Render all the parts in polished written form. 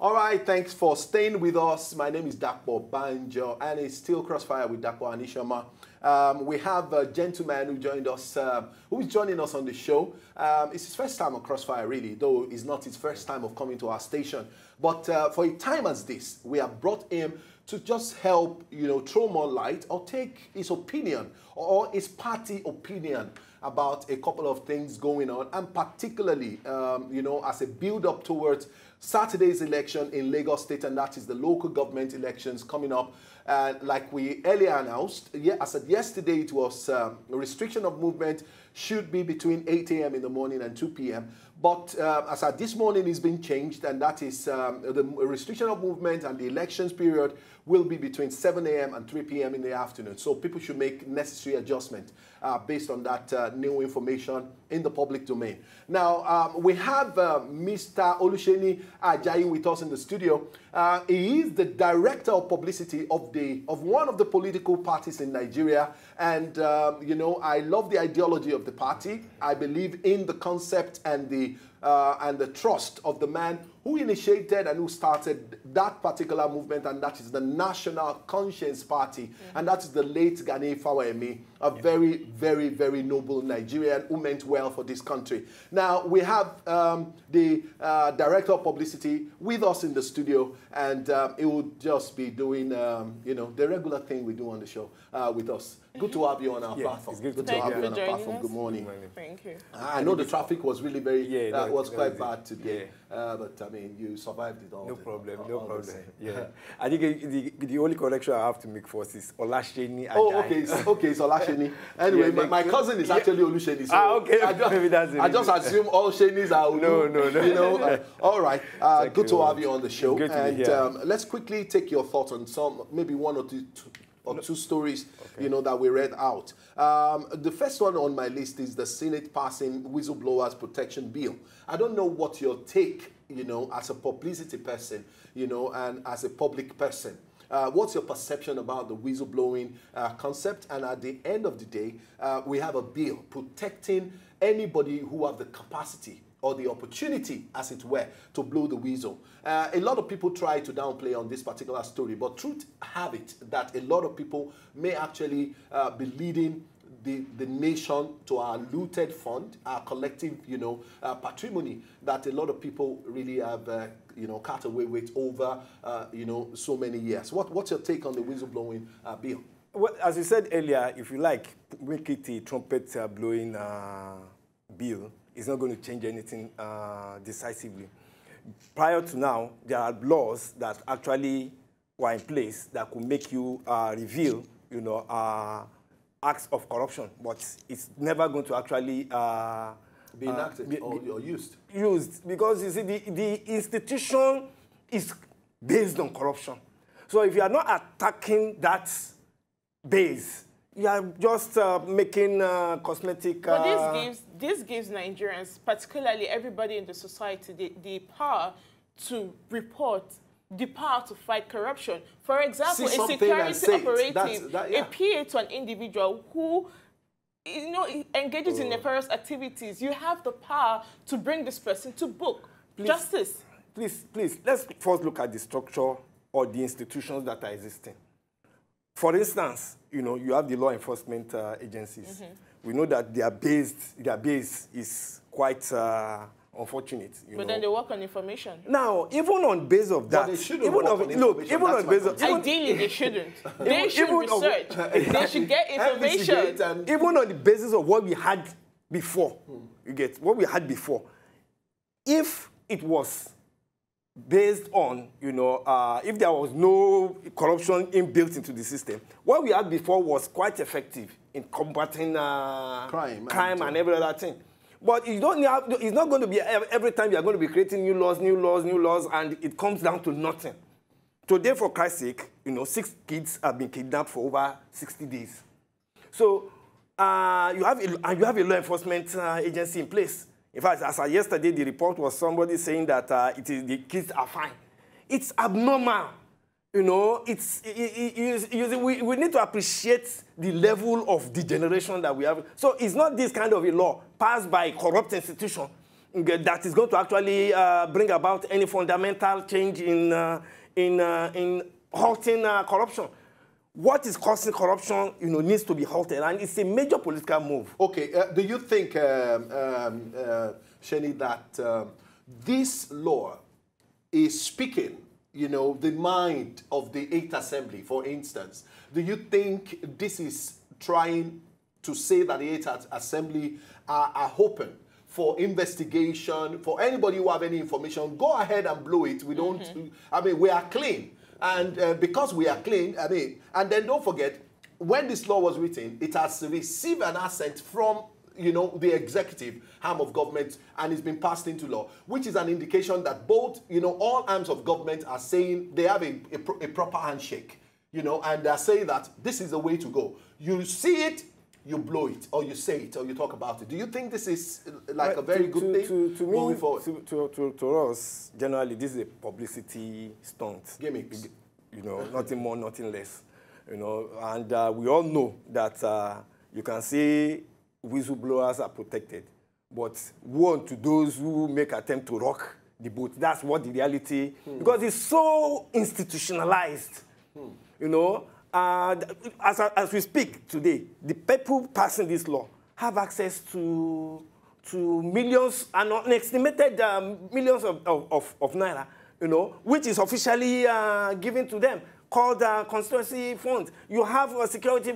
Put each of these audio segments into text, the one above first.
All right, thanks for staying with us. My name is Dapo Banjo, and it's still Crossfire with Dapo and Ishama. We have a gentleman who joined us, who is joining us on the show. It's his first time on Crossfire, really, though it's not his first time of coming to our station. But for a time as this, we have brought him to just help, throw more light or take his opinion or his party opinion about a couple of things going on, and particularly, as a build-up towards Saturday's election in Lagos State, and that is the local government elections coming up. Like we earlier announced, I said yesterday it was a restriction of movement should be between 8 a.m. in the morning and 2 p.m. But as at this morning, it's been changed, and that is the restriction of movement and the elections period will be between 7 a.m. and 3 p.m. in the afternoon. So people should make necessary adjustment based on that new information in the public domain. Now, we have Mr. Olaseni Ajayi with us in the studio. He is the director of publicity of one of the political parties in Nigeria. And, I love the ideology of the party. I believe in the concept and the trust of the man who initiated and who started that particular movement, and that is the National Conscience Party, and that is the late Gani Fawemi, a very, very, very noble Nigerian who meant well for this country. Now, we have the Director of Publicity with us in the studio, and he will just be doing, the regular thing we do on the show with us. Good to have you on our platform. It's good to have you on our platform. Good morning. Thank you. I know the traffic was really very, was quite bad today, but I mean, you survived it all. No problem. Yeah. I think the only correction I have to make first is Olaseni Ajayi. Oh, okay, it's Olaseni. Anyway, my cousin is actually Oluseni. So okay. Maybe that's it. I just assume all Shenis are Olu. No. All right. Good to have you on the show. Good to be here. Let's quickly take your thoughts on maybe one or two stories, that we read out. The first one on my list is the Senate passing Whistleblowers Protection Bill. I don't know what your take, as a publicity person, and as a public person. What's your perception about the whistleblowing concept? And at the end of the day, we have a bill protecting anybody who have the capacity or the opportunity, as it were, to blow the whistle. A lot of people try to downplay on this particular story, but truth have it that a lot of people may actually be leading the nation to our looted fund, our collective, patrimony that a lot of people really have, cut away with over, so many years. What's your take on the whistleblowing bill? Well, as you said earlier, if you like, make it a trumpet blowing bill. It's not going to change anything decisively. Prior to now, there are laws that actually were in place that could make you reveal, acts of corruption, but it's never going to actually be enacted or used. Used, because you see, the institution is based on corruption. So if you are not attacking that base, you are just making cosmetic... But this gives Nigerians, particularly everybody in the society, the power to report, the power to fight corruption. For example, a security operative, a PA to an individual who engages in nefarious activities, you have the power to bring this person to book. Justice. Please, let's first look at the structure or the institutions that are existing. For instance, you have the law enforcement agencies. We know that their base is quite unfortunate. But then they work on information. Now, even on base of that, ideally they shouldn't. They should research. They should get information. Even on the basis of what we had before, you get what we had before. If it was based on, if there was no corruption inbuilt into the system, what we had before was quite effective in combating crime and every other thing. But you don't have, it's not going to be every time you are going to be creating new laws, and it comes down to nothing. Today, for Christ's sake, 6 kids have been kidnapped for over 60 days. So you have a law enforcement agency in place. In fact, as of yesterday, the report was somebody saying that the kids are fine. It's abnormal. We need to appreciate the level of degeneration that we have. So it's not this kind of a law passed by a corrupt institution that is going to actually bring about any fundamental change in halting corruption. What is causing corruption, needs to be halted, and it's a major political move. Okay, do you think, Sheni, that this law is speaking, the mind of the 8th Assembly, for instance? Do you think this is trying to say that the 8th Assembly are open for investigation, for anybody who have any information? Go ahead and blow it. We don't, we are clean. And because we are clean, and then don't forget, when this law was written, it has received an assent from, the executive arm of government, and it's been passed into law, which is an indication that both, all arms of government are saying they have a proper handshake, and they're saying that this is the way to go. You see it, you blow it, or you say it, or you talk about it. Do you think this is like a very good thing to moving forward? To us, generally, this is a publicity stunt. Gimmicks. Nothing more, nothing less. And we all know that you can say whistleblowers are protected, but woe to those who make attempt to rock the boat. That's what the reality, because it's so institutionalized, as we speak today, the people passing this law have access to millions, and unestimated millions of naira, which is officially given to them, called constituency funds. You have a security.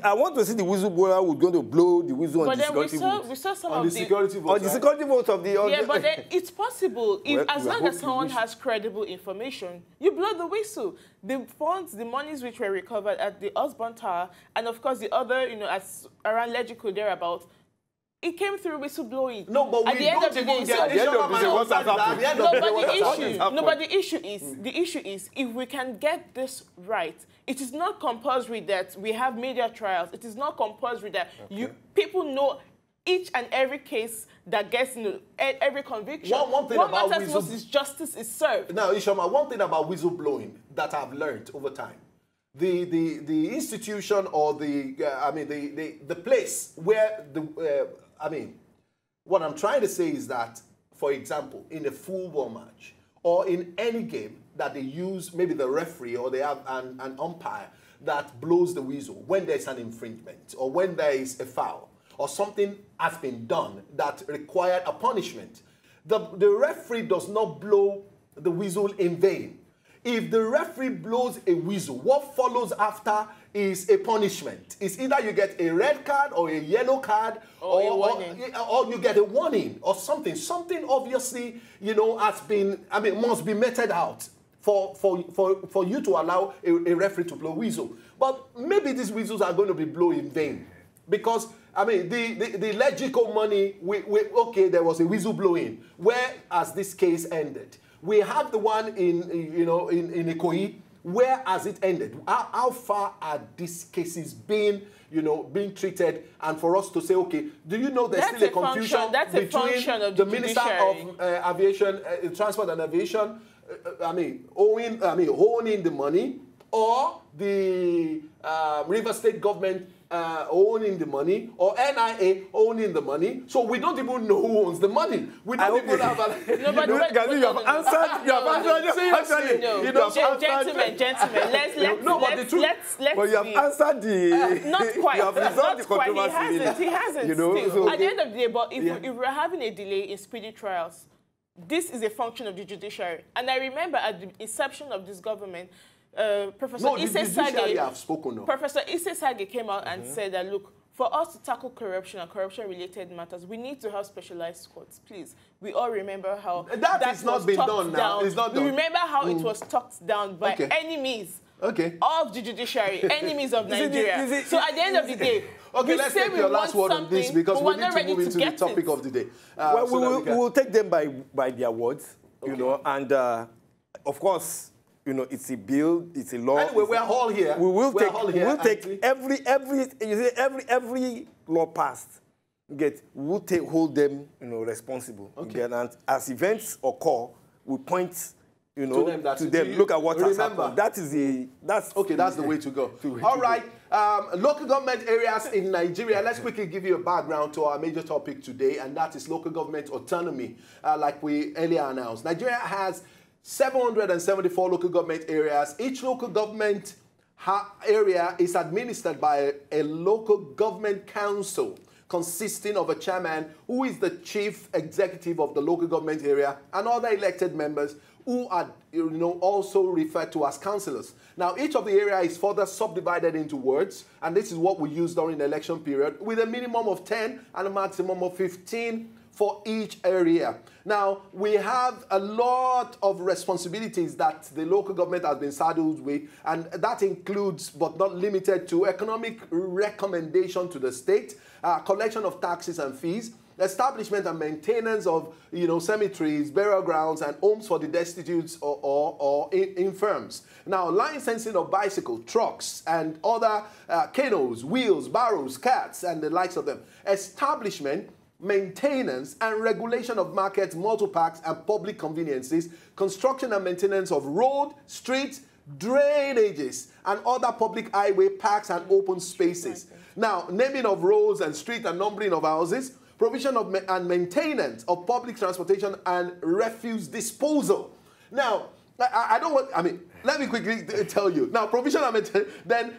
I want to see the whistleblower who's going to blow the whistle on the security vote. We saw some on of the security vote. On the security vote of the... Yeah, but it's possible. As long as someone has credible information, you blow the whistle. The funds, the monies which were recovered at the Osborne Tower, and of course the other, as around Legico thereabout, it came through whistleblowing. No, but we don't even get at the end of the day, what's happening? The issue is, if we can get this right, it is not compulsory that we have media trials. It is not compulsory that people know each and every case that gets every conviction. One thing about matters most is justice is served. Now, Ishama, one thing about whistleblowing that I've learned over time, the institution or the place where what I'm trying to say is that, for example, in a football match or in any game that they use, maybe the referee or they have an umpire that blows the whistle when there's an infringement or when there is a foul or something has been done that required a punishment, the referee does not blow the whistle in vain. If the referee blows a whistle, what follows after is a punishment. It's either you get a red card or a yellow card or you get a warning or something. Something obviously, has been, must be meted out for you to allow a referee to blow a whistle. But maybe these whistles are going to be blown in vain because, the Legico money, okay, there was a whistle blowing. Where has this case ended? We have the one in Ikoyi. Where has it ended? How far are these cases being treated? And for us to say, okay, do you know there's still a confusion between the Minister of Aviation, Transport and Aviation, owning the money, or the River State government owning the money, or NIA owning the money, so we don't even know who owns the money. We don't even have a... You have answered. Gentlemen, let's but you have answered the... not quite. You have resolved the controversy. He hasn't. So at the end of the day, but if we're having a delay in speedy trials, this is a function of the judiciary. And I remember at the inception of this government, Professor Isse Sage came out and said that, look, for us to tackle corruption and corruption-related matters, we need to have specialized squads. Please, we all remember how that is not been done now. It's not done. We remember how it was talked down by enemies of the judiciary, enemies of Nigeria. So at the end of the day, let's take your last word on this because we need to move into the topic of the day. We will take them by their words, and of course, it's a bill, it's a law. Anyway, we're all here. We will take every law passed. We will hold them, responsible. And as events occur, we point, to them. Look at what has happened. That's the way to go. All right. Local government areas in Nigeria. Let's quickly give you a background to our major topic today, and that is local government autonomy, like we earlier announced. Nigeria has 774 local government areas. Each local government area is administered by a local government council consisting of a chairman who is the chief executive of the local government area and other elected members who are also referred to as councillors. Now, each of the area is further subdivided into wards, and this is what we use during the election period, with a minimum of 10 and a maximum of 15 for each area. Now, we have a lot of responsibilities that the local government has been saddled with, and that includes, but not limited to, economic recommendation to the state, collection of taxes and fees, establishment and maintenance of cemeteries, burial grounds, and homes for the destitute or infirms. Now, licensing of bicycle, trucks, and other canoes, wheels, barrows, carts, and the likes of them. Establishment, maintenance, and regulation of markets, motor parks, and public conveniences, construction and maintenance of road, streets, drainages, and other public highway, parks, and open spaces. Now, naming of roads and streets and numbering of houses, provision of and maintenance of public transportation and refuse disposal. Now, let me quickly tell you. Now, provision and maintenance, then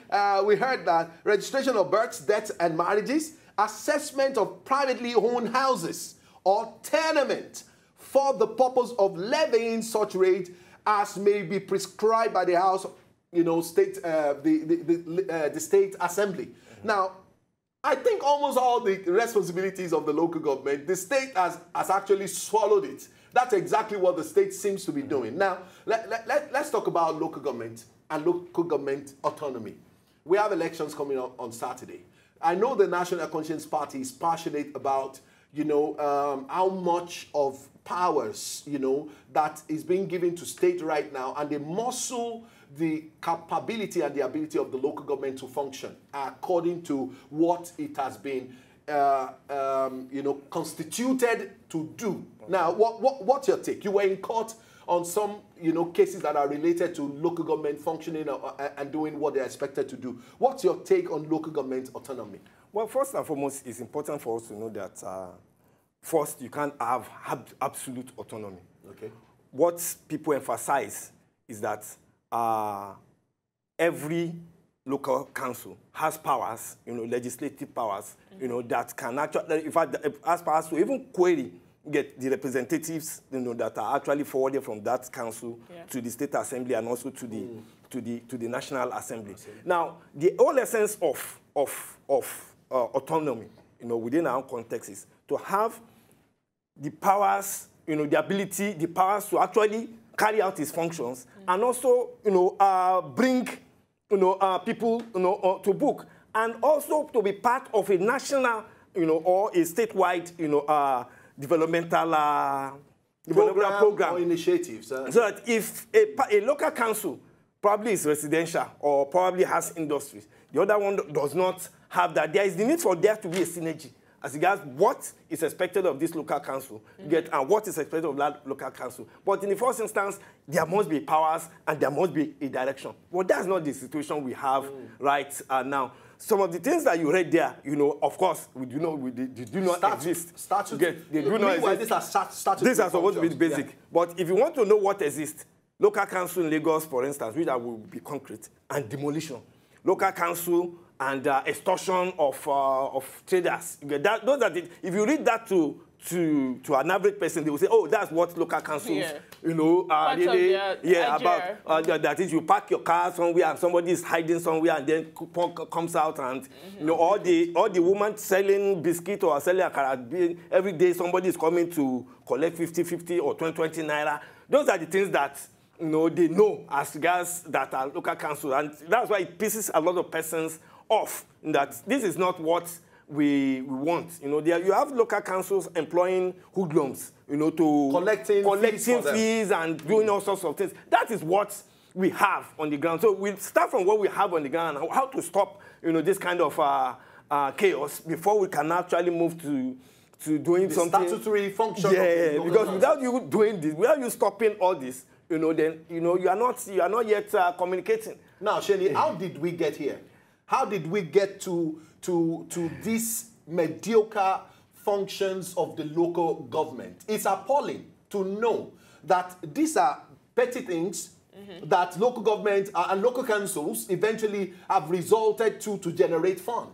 we heard that registration of births, deaths, and marriages, assessment of privately owned houses or tenement for the purpose of levying such rate as may be prescribed by the House, state, the State Assembly. Now, I think almost all the responsibilities of the local government, the state has actually swallowed it. That's exactly what the state seems to be doing. Now, let's talk about local government and local government autonomy. We have elections coming up on Saturday. I know the National Conscience Party is passionate about, how much of powers, that is being given to state right now, and they muscle the capability and the ability of the local government to function according to what it has been, constituted to do. Now, what's your take? You were in court on some, cases that are related to local government functioning and doing what they're expected to do. What's your take on local government autonomy? Well, first and foremost, it's important for us to know that first, you can't have absolute autonomy. Okay. What people emphasize is that every local council has powers, legislative powers, that can actually, in fact, has powers to even query, get the representatives, that are actually forwarded from that council to the State Assembly and also to the National Assembly. Now, the whole essence of autonomy, within our context is to have the powers, the ability, the powers to actually carry out its functions, and also, bring, people, to book, and also to be part of a national, or a statewide, developmental program or initiatives. So that if a local council probably is residential or probably has industries, the other one does not have that, there is the need for there to be a synergy as regards what is expected of this local council, and what is expected of that local council. But in the first instance, there must be powers and there must be a direction. But that's not the situation we have right now. Some of the things that you read there, of course, they do not exist. They do not exist. These are supposed to be the basic. Yeah. But if you want to know what exists, local council in Lagos, for instance, which will be concrete, and demolition. Local council and extortion of traders. Those are if you read that to an average person, they will say, oh, that's what local councils, really, about. That is, you park your car somewhere and somebody is hiding somewhere and then comes out and, all the women selling biscuit or selling akara, every day somebody is coming to collect 50 or 20 naira. Those are the things that, they know as regards that are local council. And that's why it pisses a lot of persons off, that this is not what we want. You have local councils employing hoodlums, to collecting fees and doing all sorts of things. That is what we have on the ground. So we'll start from what we have on the ground and how to stop, this kind of chaos before we can actually move to doing something. Statutory function. Yeah, because without you doing this, without you stopping all this, then you are not yet communicating. Now, Sheni, how did we get here? How did we get to these mediocre functions of the local government? It's appalling to know that these are petty things that local government and local councils eventually have resulted to generate fund.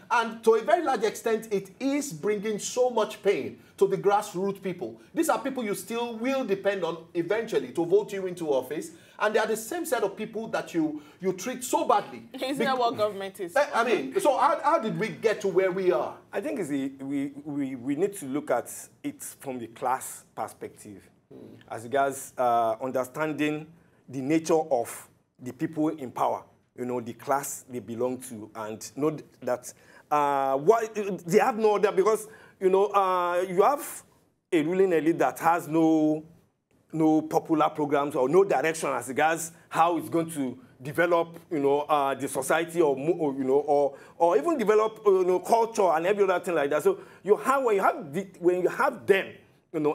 And to a very large extent, it is bringing so much pain to the grassroots people. These are people you still will depend on eventually to vote you into office. And they are the same set of people that you treat so badly. Isn't that what government is? I mean, so how did we get to where we are? I think we need to look at it from the class perspective, as regards understanding the nature of the people in power, the class they belong to, and know that what they have no other, because you have a ruling elite that has no popular programs or no direction as regards how it's going to develop, the society or even develop, culture and every other thing like that. So when you have them,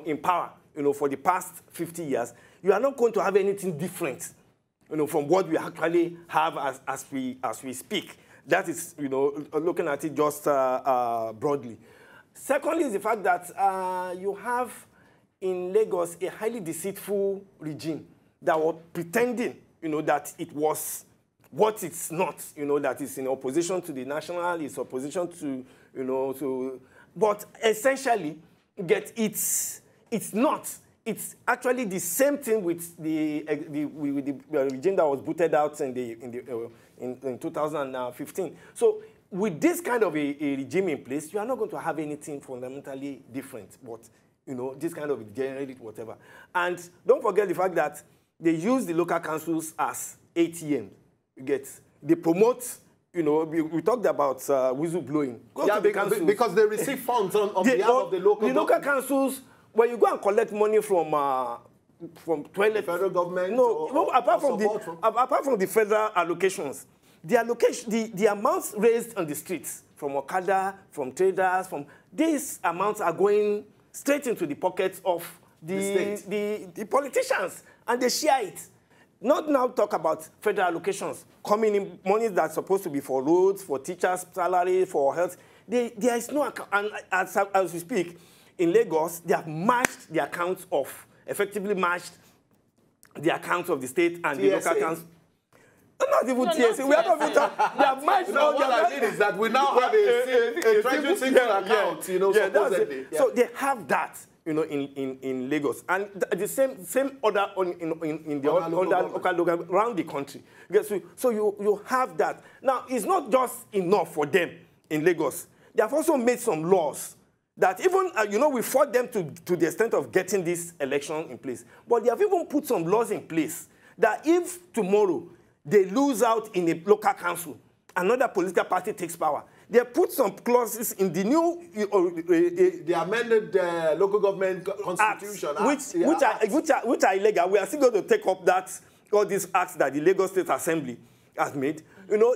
in power, for the past 50 years, you are not going to have anything different, from what we actually have as we speak. That is, looking at it just broadly. Secondly, is the fact that you have in Lagos a highly deceitful regime that was pretending, that it was what it's not, that is in opposition to the national, it's opposition to, but essentially, it's not. It's actually the same thing with the regime that was booted out in 2015. So with this kind of a regime in place, you are not going to have anything fundamentally different, but this kind of generate whatever. And don't forget the fact that they use the local councils as ATM. They promote. We talked about whistleblowing. Because they receive funds on behalf of the local. The local councils. When you go and collect money from toilet, federal government, apart from the federal allocations, the amounts raised on the streets from Okada, from traders, these amounts are going straight into the pockets of the politicians, and they share it. Not now talk about federal allocations coming in, money that's supposed to be for roads, for teachers' salary, for health. There is no account, and as we speak. In Lagos, they have matched the accounts effectively matched the accounts of the state and the local council. Not even TSA. We are not even talking. They have matched all what I mean is that we now have a treasury single account, supposedly. So they have that, in Lagos. And the same order in the local around the country. So you have that. Now, it's not just enough for them in Lagos. They have also made some laws that even, we fought them to the extent of getting this election in place. But they have even put some laws in place that if tomorrow they lose out in a local council, another political party takes power, they put some clauses in the new... the amended local government constitution which are illegal. We are still going to take up all these acts that the Lagos State Assembly has made.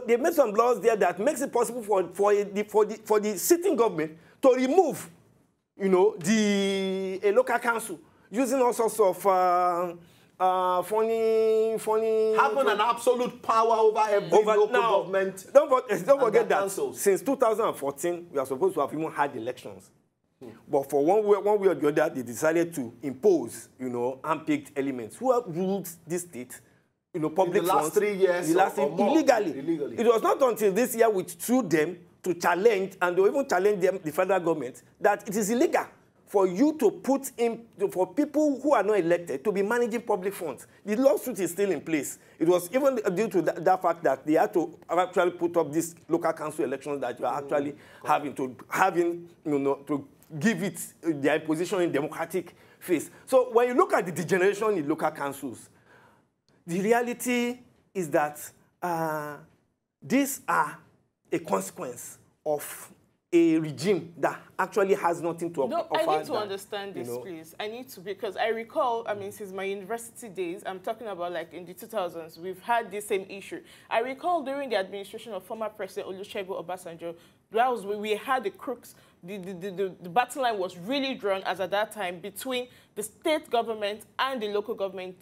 They made some laws there that makes it possible for the sitting government to remove, a local council using all sorts of funny... Having an absolute power over every local government. Don't forget that since 2014, we are supposed to have even had elections. But for one way or the other, they decided to impose, unpicked elements. Who have ruled this state? Public in the last 3 years or more. Illegally. It was not until this year we threw them to challenge, and they even challenge them, the federal government, that it is illegal for you to put in, for people who are not elected to be managing public funds. The lawsuit is still in place. It was even due to that fact that they had to actually put up these local council elections that you are actually to give it their position in democratic phase. So when you look at the degeneration in local councils, the reality is that these are a consequence of a regime that actually has nothing to offer. I need to understand this, please. I need to, because I recall, since my university days, I'm talking about like in the 2000s, we've had this same issue. I recall during the administration of former President Olusegun Obasanjo, that was when we had the crooks the battle line was really drawn as at that time between the state government and the local government,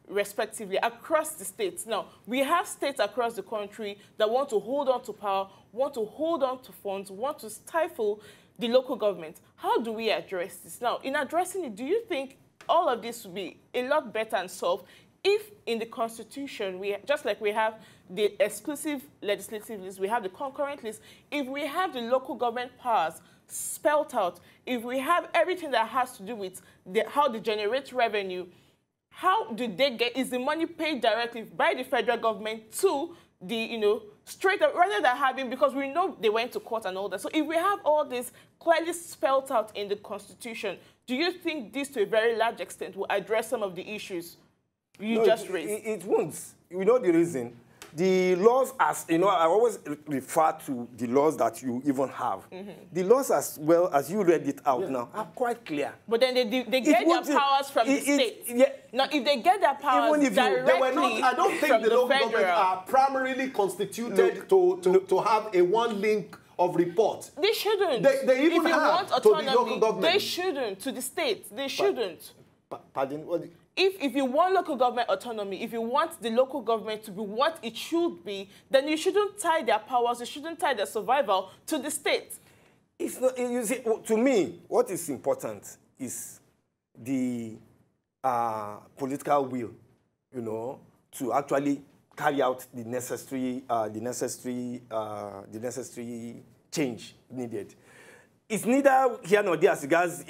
respectively, across the states. Now, we have states across the country that want to hold on to power, want to hold on to funds, want to stifle the local government. How do we address this? Now, in addressing it, do you think all of this would be a lot better and solved if in the Constitution, just like we have the exclusive legislative list, we have the concurrent list, if we have the local government powers spelled out, if we have everything that has to do with how they generate revenue, how do they get, is the money paid directly by the federal government to the, straight up, rather than having, because we know they went to court and all that. So if we have all this clearly spelled out in the Constitution, do you think this to a very large extent will address some of the issues you just raised? It won't. You know the reason? The laws, as I always refer to the laws that you even have. The laws, as well as you read it out now, are quite clear. But then they get their powers from the state. Now, if they get their powers directly I don't think the local government are primarily constituted to have a one link of report. They shouldn't. They even have autonomy, to the local government. They shouldn't. To the states, they shouldn't. Pardon? If you want local government autonomy, if you want the local government to be what it should be, then you shouldn't tie their powers, you shouldn't tie their survival to the state. It's not, you see, to me, what is important is the political will, to actually carry out the necessary change needed. It's neither here nor there as regards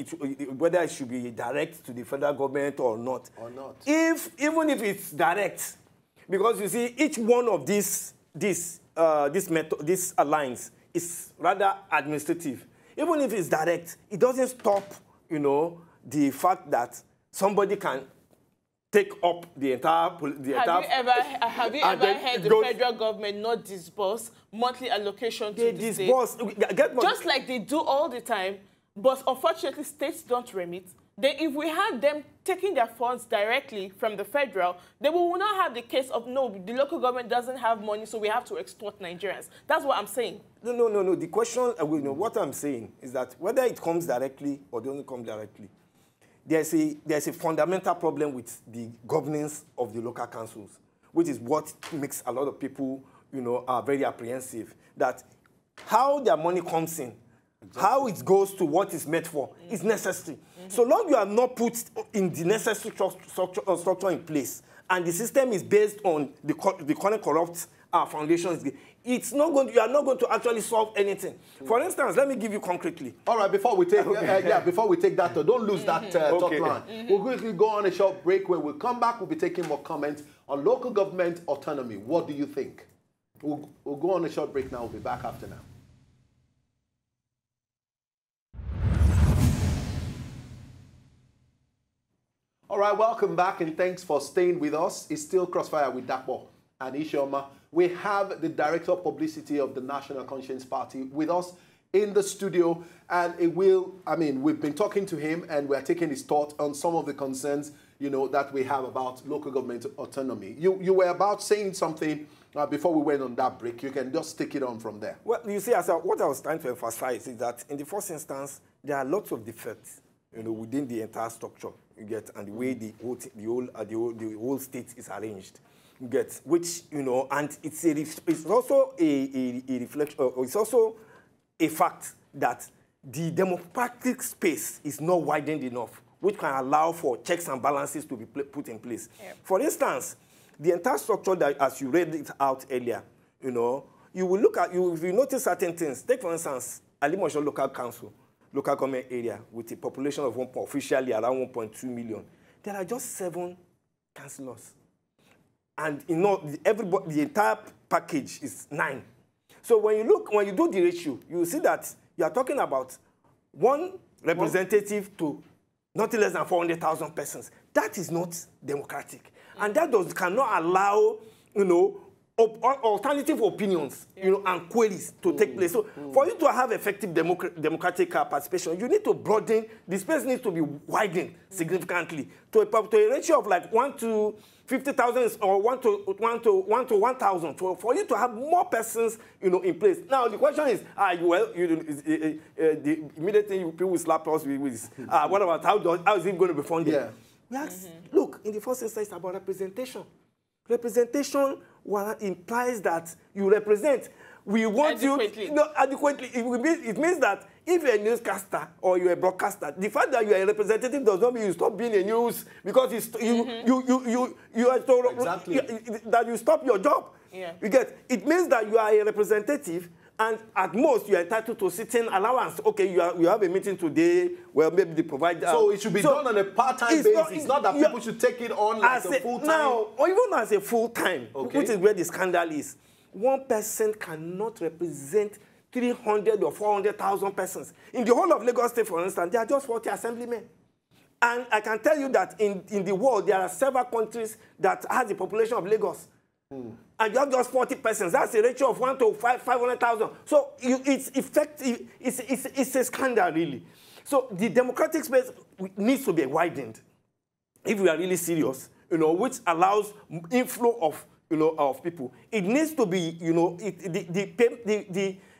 whether it should be direct to the federal government or not. Even if it's direct, because you see, each one of this alliance is rather administrative. Even if it's direct, it doesn't stop, the fact that somebody can take up the entire... Have you ever heard the federal government not disburse monthly allocation to the state? Just like they do all the time, but unfortunately states don't remit. If we had them taking their funds directly from the federal, then we will not have the case of, no, the local government doesn't have money, so we have to extort Nigerians. That's what I'm saying. No. The question, what I'm saying is that whether it comes directly or doesn't come directly, there's a fundamental problem with the governance of the local councils, which is what makes a lot of people, are very apprehensive. That how their money comes in, how it goes to what it's meant for, is necessary. So long you have not put in the necessary structure in place, and the system is based on the current corrupt foundations, it's not going. You are not going to actually solve anything. For instance, let me give you concretely. All right, before we take that, don't lose that top line. We'll quickly go on a short break. When we come back, we'll be taking more comments on local government autonomy. What do you think? We'll go on a short break now. We'll be back after now. All right, welcome back, and thanks for staying with us. It's still Crossfire with Dakpo and Isioma. We have the Director of Publicity of the National Conscience Party with us in the studio, and we've been talking to him, and we're taking his thought on some of the concerns, that we have about local government autonomy. You were about saying something before we went on that break. You can just take it on from there. Well, you see, what I was trying to emphasize is that in the first instance, there are lots of defects, within the entire structure, and the way the whole state is arranged. Which, and it's also a reflection, it's also a fact that the democratic space is not widened enough, which can allow for checks and balances to be put in place. Yep. For instance, the entire structure that, as you read it out earlier, you will look at, if you notice certain things, take for instance, Alimosho local council, local government area with a population of officially around 1.2 million. There are just 7 councillors. And the entire package is 9. So when you do the ratio, you will see that you are talking about 1 representative to nothing less than 400,000 persons. That is not democratic. And that cannot allow, alternative opinions, and queries to take place. So for you to have effective democratic participation, you need to broaden, the space needs to be widened significantly to a ratio of like 1 to 50,000 or 1 to 1,000 for you to have more persons, in place. Now the question is, the immediate thing people will slap us with what about how is it going to be funded? Yeah. We ask, look, in the first instance, it's about representation. Representation implies that you represent. We want adequately. Adequately. It means that if you're a newscaster or you're a broadcaster, the fact that you're a representative does not mean you stop being a news because you are told that you stop your job. Yeah. You get it means that you are a representative, and at most you are entitled to certain allowance. Okay, you have a meeting today. Well, maybe they provide. So it should be done on a part-time basis. It's not that people should take it on like a full-time. Now, or even as a full-time, which is where the scandal is. One person cannot represent 300 or 400,000 persons. In the whole of Lagos State, for instance, there are just 40 assemblymen. And I can tell you that in the world, there are several countries that has the population of Lagos. And you have just 40 persons. That's a ratio of 1 to 500,000. So it's effective. It's a scandal, really. So the democratic space needs to be widened if we are really serious, which allows inflow of of people. It needs to be,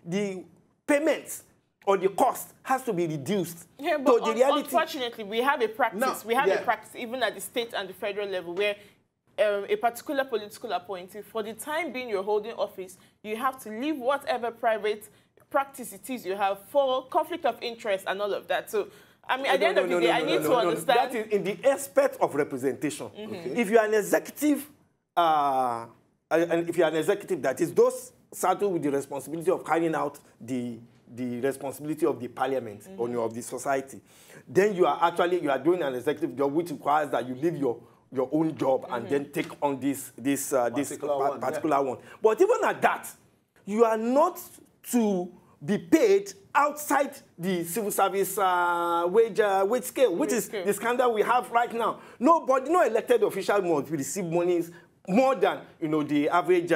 the payments or the cost has to be reduced. Yeah, but unfortunately, we have a practice. A practice even at the state and the federal level where a particular political appointee, for the time being you're holding office, you have to leave whatever private practice it is you have for conflict of interest and all of that. So, I mean, at the end of the day, I need to understand. That is in the aspect of representation. If you are an executive, and if you are an executive, that is those saddled with the responsibility of carrying out the responsibility of the parliament of the society, then you are doing an executive job which requires that you leave your own job and then take on this particular one. But even at that, you are not to be paid outside the civil service wage scale, which is the scandal we have right now. No elected official must receive monies more than the average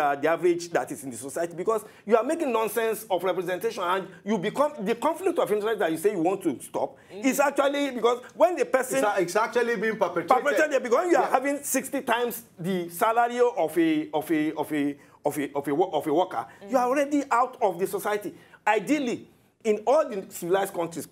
that is in the society, because you are making nonsense of representation, and you become the conflict of interest that you say you want to stop is actually because when the person it's actually being perpetrated because you are having 60 times the salary of a worker, you are already out of the society. Ideally, in all the civilized countries,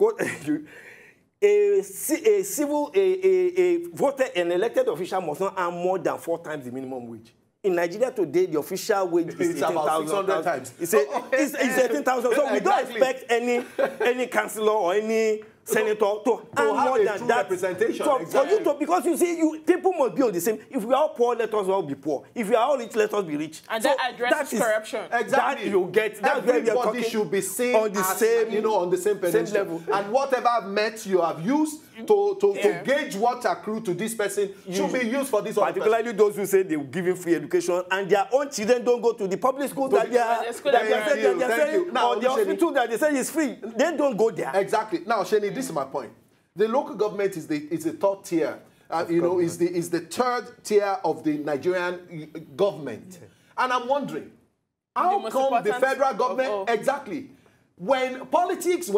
an elected official must not earn more than 4 times the minimum wage. In Nigeria today, the official wage is 18,000 times. It's 18,000. So we don't expect any councillor or any senator to earn more than that. Representation. For you to, because you see, people must be on the same. If we are all poor, let us all be poor. If we are all rich, let us be rich. And that addresses corruption. Exactly. That you get. Everybody should be seen on the same, on the same level. And whatever met you have used to gauge what accrued to this person should be used for this. Particularly those who say they will give him free education and their own children don't go to the public school that they are saying, or the hospital that they say is free. They don't go there. Exactly. Now, Sheni, this is my point. The local government is the third tier. Is the third tier of the Nigerian government. And I'm wondering, how come the federal government when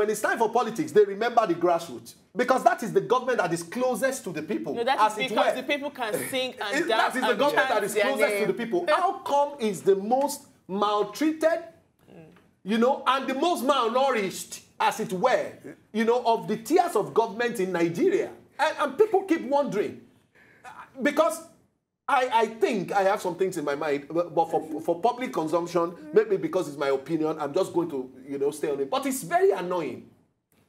it's time for politics, they remember the grassroots? Because that is the government that is closest to the people. No, that is because the people can sing and dance. That is the government that is closest to the people. How come is the most maltreated, and the most malnourished, as it were, of the tiers of government in Nigeria? And people keep wondering. Because I think I have some things in my mind, but for public consumption, maybe because it's my opinion, I'm just going to, stay on it. But it's very annoying,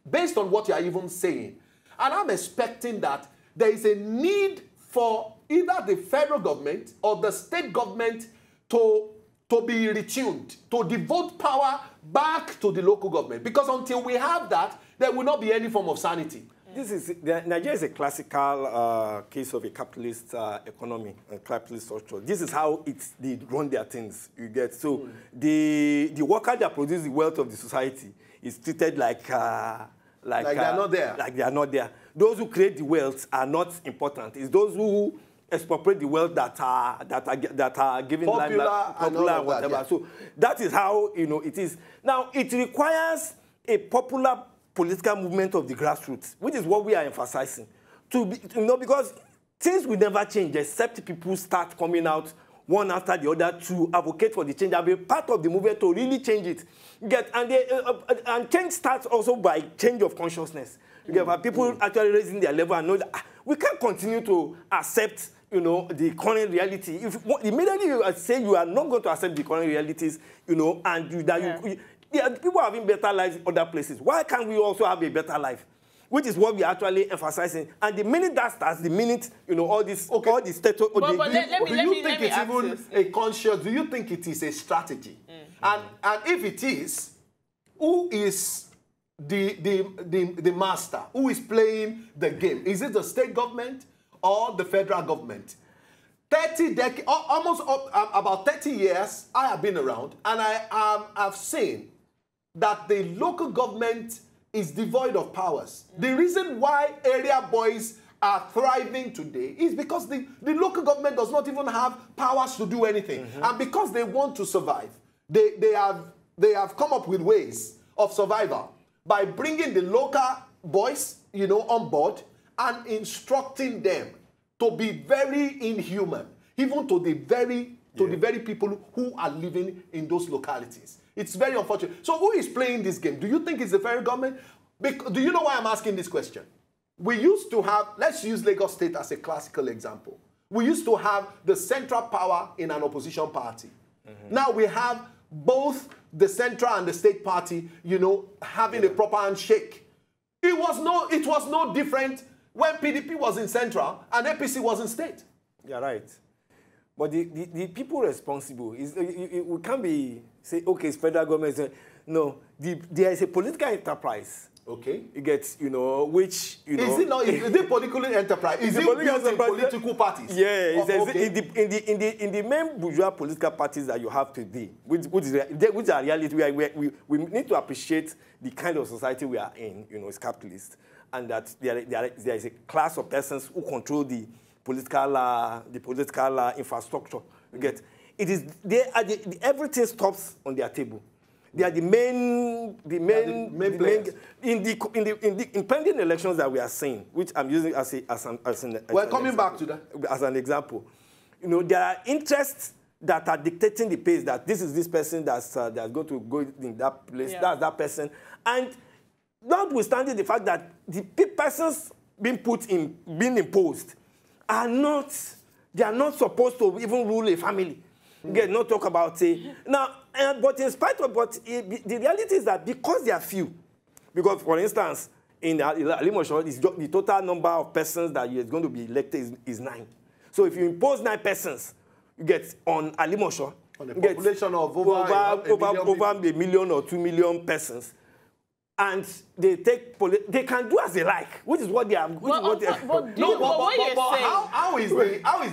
based on what you are even saying. And I'm expecting that there is a need for either the federal government or the state government to be retuned, to devote power back to the local government. Because until we have that, there will not be any form of sanity. Nigeria is a classical case of a capitalist economy, a capitalist structure. This is how they run their things. You get so the worker that produces the wealth of the society is treated like they are not there. Like they are not there. Those who create the wealth are not important. It's those who expropriate the wealth that are given popular and whatever. That, So that is how it is. Now it requires a popular political movement of the grassroots, which is what we are emphasizing. Because things will never change except people start coming out one after the other to advocate for the change and be part of the movement to really change it. And change starts also by change of consciousness. You get people actually raising their level and know that we can't continue to accept, the current reality. If immediately you say you are not going to accept the current realities, people are having better lives in other places. Why can't we also have a better life? Which is what we are actually emphasizing. And the minute that starts, the minute, all this, all the status... Do you think it's even a conscious... Do you think it is a strategy? And if it is, who is the master? Who is playing the game? Is it the state government or the federal government? About 30 years, I have been around, and I've seen that the local government is devoid of powers. The reason why area boys are thriving today is because the local government does not even have powers to do anything. And because they want to survive, they have come up with ways of survival by bringing the local boys, on board and instructing them to be very inhuman, even to the very people who are living in those localities. It's very unfortunate. So who is playing this game? Do you think it's the federal government? Do you know why I'm asking this question? We used to have, let's use Lagos State as a classical example. We used to have the central power in an opposition party. Now we have both the central and the state party, having a proper handshake. It was no different when PDP was in central and APC was in state. You're right. But the people responsible, we can't be say, okay, it's federal government. No, there is a political enterprise. Okay. You get, which, Is it not, is it political enterprise? Is it political parties? Yeah, in the main bourgeois political parties that you have today, which are reality, we need to appreciate the kind of society we are in, it's capitalist, and that there is a class of persons who control the political infrastructure. You get, everything stops on their table. They are the main in the pending elections that we are seeing, which I'm using as an we're coming back to that as an example. There are interests that are dictating the pace. That this is this person that's going to go in that place. Yeah. That's that person, and notwithstanding the fact that the persons being imposed are not supposed to even rule a family. Again, not talk about now, but in spite of, the reality is that because they are few, because for instance, in Alimosho, the total number of persons that is going to be elected is 9. So if you impose 9 persons, you get on Alimosho, on a population of over a million or 2 million persons, and they can do as they like, which is what they are. How is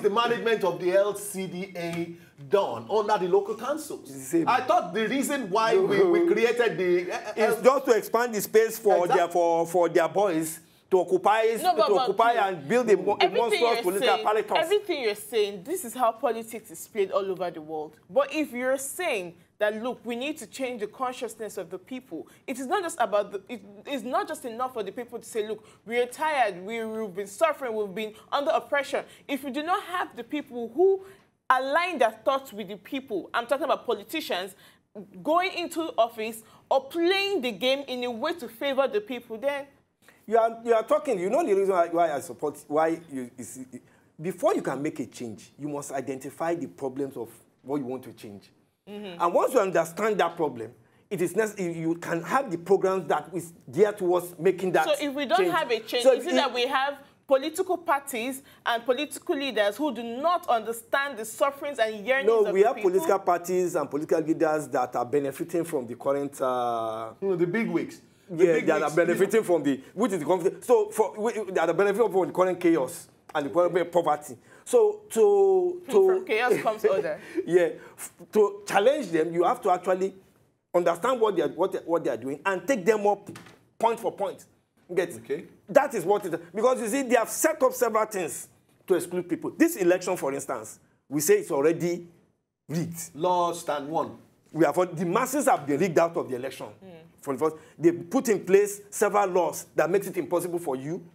the management of the LCDA done under the local councils? I thought the reason why we created is just to expand the space for their boys to occupy and build a monstrous political apparatus. Everything you're saying, this is how politics is played all over the world. But if you're saying that, look, we need to change the consciousness of the people, it is not just about it's not just enough for the people to say, look, we're tired, we've been suffering, we've been under oppression. If you do not have the people who align their thoughts with the people, I'm talking about politicians, going into office or playing the game in a way to favor the people, then you are talking, the reason why I support, before you can make a change, you must identify the problems of what you want to change. And once you understand that problem, it is necessary, you can have the programs that is geared towards making that change. So if we don't have a change, is it that we have political parties and political leaders who do not understand the sufferings and yearnings of the people? No, we have political parties and political leaders that are benefiting from the current... the big wigs. They are benefiting from the... Which is the conflict. So they are benefiting from the current chaos and the current poverty. So from chaos comes order. Yeah. To challenge them, you have to actually understand what they are doing and take them up point for point. That is what it is. Because you see, they have set up several things to exclude people. This election, for instance, we say it's already rigged. Lost and won. The masses have been rigged out of the election. For the first, they put in place several laws that makes it impossible for you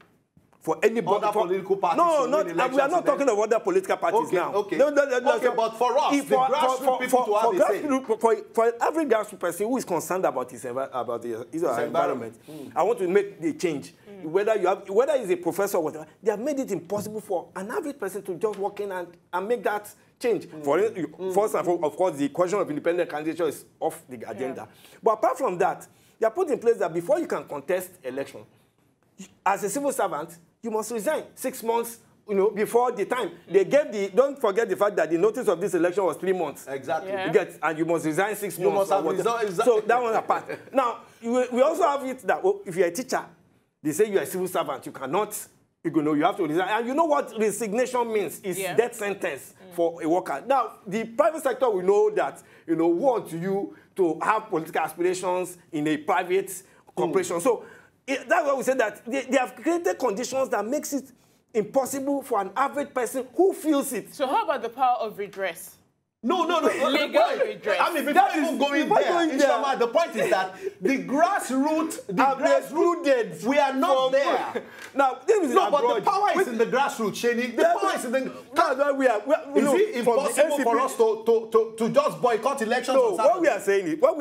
for anybody. Other political parties. No, we are not talking of other political parties now. Okay. No, But for us, the grassroots people to have a say. For every grassroots person who is concerned about his environment, I want to make the change. Whether it's a professor or whatever, they have made it impossible for an average person to just walk in and make that change. First and foremost, of course, the question of independent candidature is off the agenda. But apart from that, they are put in place that before you can contest election, as a civil servant, you must resign 6 months, before the time. They gave don't forget the fact that the notice of this election was 3 months. Exactly. Yeah. And you must resign 6 months. You must have resigned. So that one apart. Now, we also have it that if you're a teacher, they say you're a civil servant, you cannot, you have to resign. And you know what resignation means? It's death sentence for a worker. Now, the private sector will know that, want you to have political aspirations in a private corporation. So that's why we say that they have created conditions that makes it impossible for an average person who feels it. So how about the power of redress? No. Legal redress. I mean, before even going there, the point is that the grassroots, we are not there. Now, but the power is in the grassroots, Sheni. The power is in the... Is it impossible for us to just boycott elections? No, what we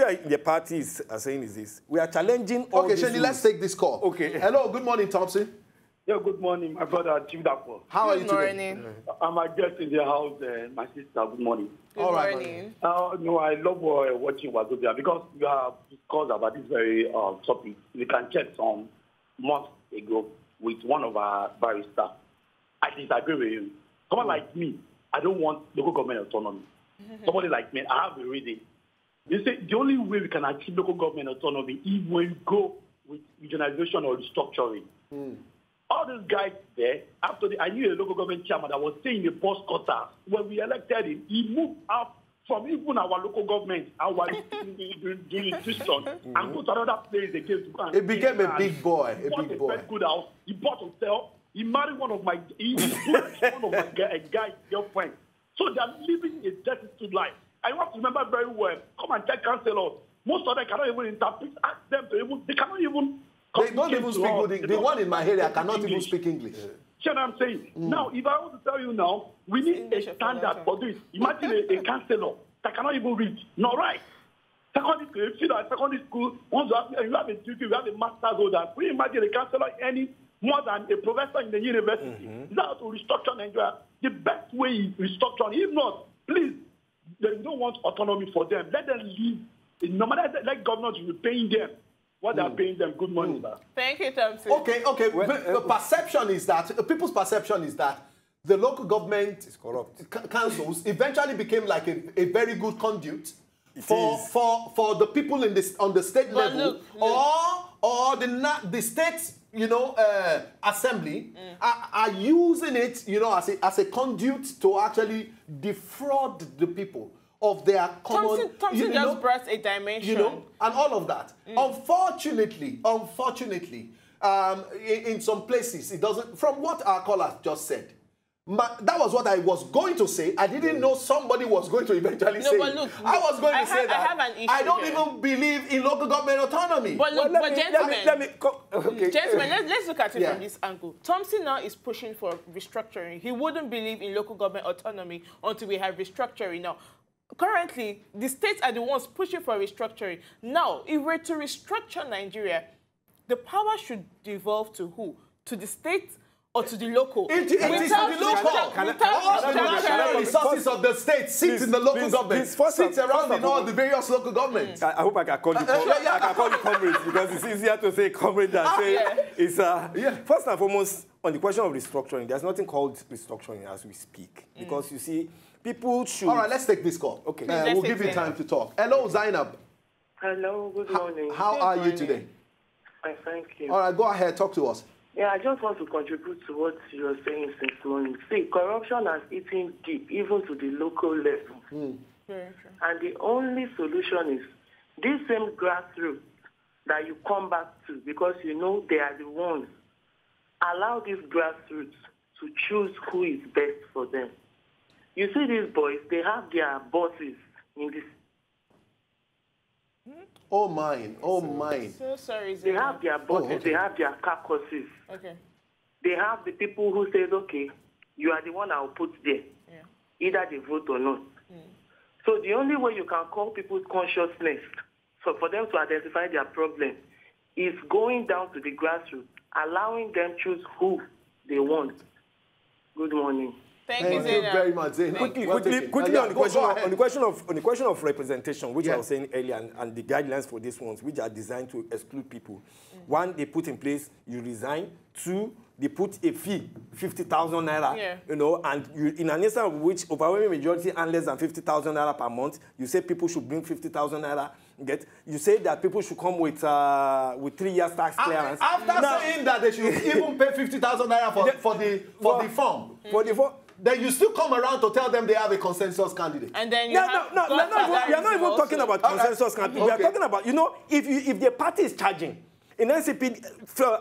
are in the parties are saying is this. We are challenging all these Sheni, let's take this call. Okay. Hello, good morning, Thompson. Yeah, good morning, my brother, Chief Dapo. How are you today? I'm a guest in the house, my sister. Good morning. Good morning. I love watching Wazobia because you have discussed about this very topic. We can check some months ago with one of our barristers. I disagree with you. Someone like me, I don't want local government autonomy. Somebody like me, I have a reading. You say the only way we can achieve local government autonomy is when we go with regionalization or restructuring. All these guys there, I knew a local government chairman that was staying in the post quarters. When we elected him, he moved out from even our local government, our jurisdiction, and go to another place again to go and... It became a big boy. He bought a very good house. He bought a hotel. He married one of my guy's girlfriends. So they are living a destitute life. I want to remember very well. Come and check councillors. Most of them cannot even interpret. Ask them to even... They cannot even... They don't even speak good. The one in my area cannot even speak English. You know what I'm saying? Now, if I want to tell you now, we need a standard for this. Imagine a councillor that cannot even read. Not right. Secondary school, if you know, secondary school, once you have a degree, you have a master's holder. Can you imagine a councillor any more than a professor in the university? Is that how to restructure Nigeria? The best way is restructuring. If not, please, they don't want autonomy for them. Let them live. No matter let governors be paying them what they are paying them good money. Thank you, Thompson. Okay. The perception is that, people's perception is that the local government is corrupt. Councils eventually became like a very good conduit for the people on the state level, or the state assembly are using it as a conduit to actually defraud the people of their common... Thompson just brought a dimension. And all of that. Unfortunately, in some places, it doesn't... From what our caller just said, that was what I was going to say. I didn't know somebody was going to eventually say but look, I was going to say that. I have an issue I don't even believe in local government autonomy. But look, gentlemen, gentlemen, let's look at it from this angle. Thompson now is pushing for restructuring. He wouldn't believe in local government autonomy until we have restructuring. Now, currently, the states are the ones pushing for restructuring. Now, if we're to restructure Nigeria, the power should devolve to who? To the state or to the local? It is the local. All the natural resources of the state sit in the local government. Sits around in all the various local governments. I hope I can call you comrades because it's easier to say comrade than say First and foremost, on the question of restructuring, there's nothing called restructuring as we speak. Because you see, people should... All right, let's take this call. Okay. We'll give you time to talk. Hello, Zainab. Hello, good morning. How are you today? I thank you. All right, go ahead, talk to us. Yeah, I just want to contribute to what you're saying since morning. See, corruption has eaten deep, even to the local level. Very true. And the only solution is this same grassroots that you come back to, because you know they are the ones. Allow these grassroots to choose who is best for them. You see these boys, they have their bosses in this. Oh, mine. So sorry, They have their bosses, they have their caucuses. Okay. they have the people who says, okay, you are the one I'll put there. Yeah. Either they vote or not. So the only way you can call people's consciousness, so for them to identify their problem, is going down to the grassroots, allowing them choose who they want. Good morning. Thank you very much, Zainab. Quickly on the question of representation, which I was saying earlier, and the guidelines for these ones, which are designed to exclude people. One, they put in place, you resign. Two, they put a fee, 50,000 naira, you know, and you, in an instance of which overwhelming majority earn less than 50,000 naira per month, you say people should bring 50,000 naira. You say that people should come with 3 years tax clearance. After saying that they should even pay 50,000 naira for the form. Then you still come around to tell them they have a consensus candidate. And then we are not even talking about consensus candidate. We are talking about, you know, if the party is charging, in NCP,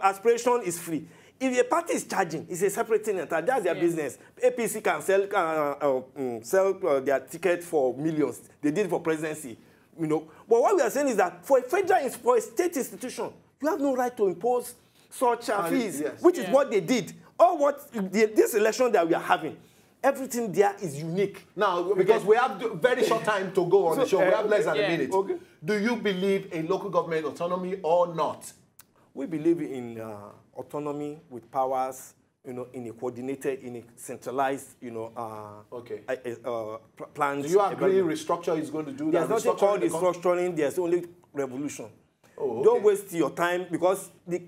aspiration is free. If a party is charging, it's a separate thing. That's their business. APC can sell their ticket for millions. They did it for presidency, you know. But what we are saying is that for a state institution, you have no right to impose such fees, which is what they did. Or what this election that we are having, everything there is unique. Now, because we have very short time to go on the show, we have less than a minute. Okay. Do you believe in local government autonomy or not? We believe in autonomy with powers, you know, in a coordinated, in a centralized, you know, plans. Do you agree restructure is going to do that? There's nothing called restructuring, there's only revolution. Oh, okay. Don't waste your time, because the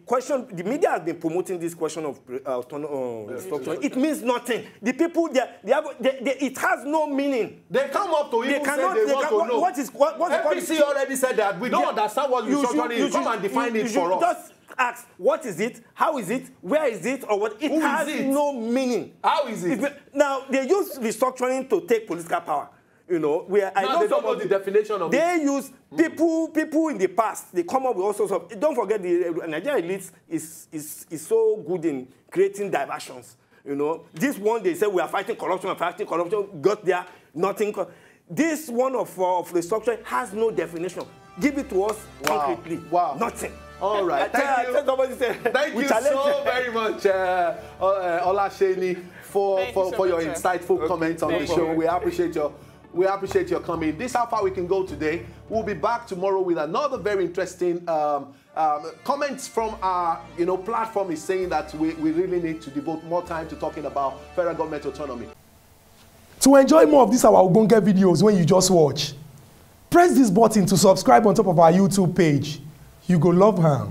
media has been promoting this question of restructuring. It means nothing. The people, it has no meaning. They come up to even say they want to know. What FPC already said that. We don't understand what restructuring is. Come and define it for us. Just ask, what is it? How is it? Where is it? Or what? It has no meaning. How is it? Now, they use restructuring to take political power. You know, I know some of the definition of they use people in the past. They come up with all sorts of. Don't forget, the Nigerian elites is so good in creating diversions. You know, this one they say we are fighting corruption, got there, nothing. This one of restructuring has no definition. Give it to us concretely. Wow, nothing. All right, thank you. Thank you so very much, Olaseni, for your insightful comments on the show. We appreciate your coming. This is how far we can go today. We'll be back tomorrow with another very interesting comments from our platform is saying that we really need to devote more time to talking about federal government autonomy. To enjoy more of these our Ogbonge videos when you just watch, press this button to subscribe on top of our YouTube page. You go love her.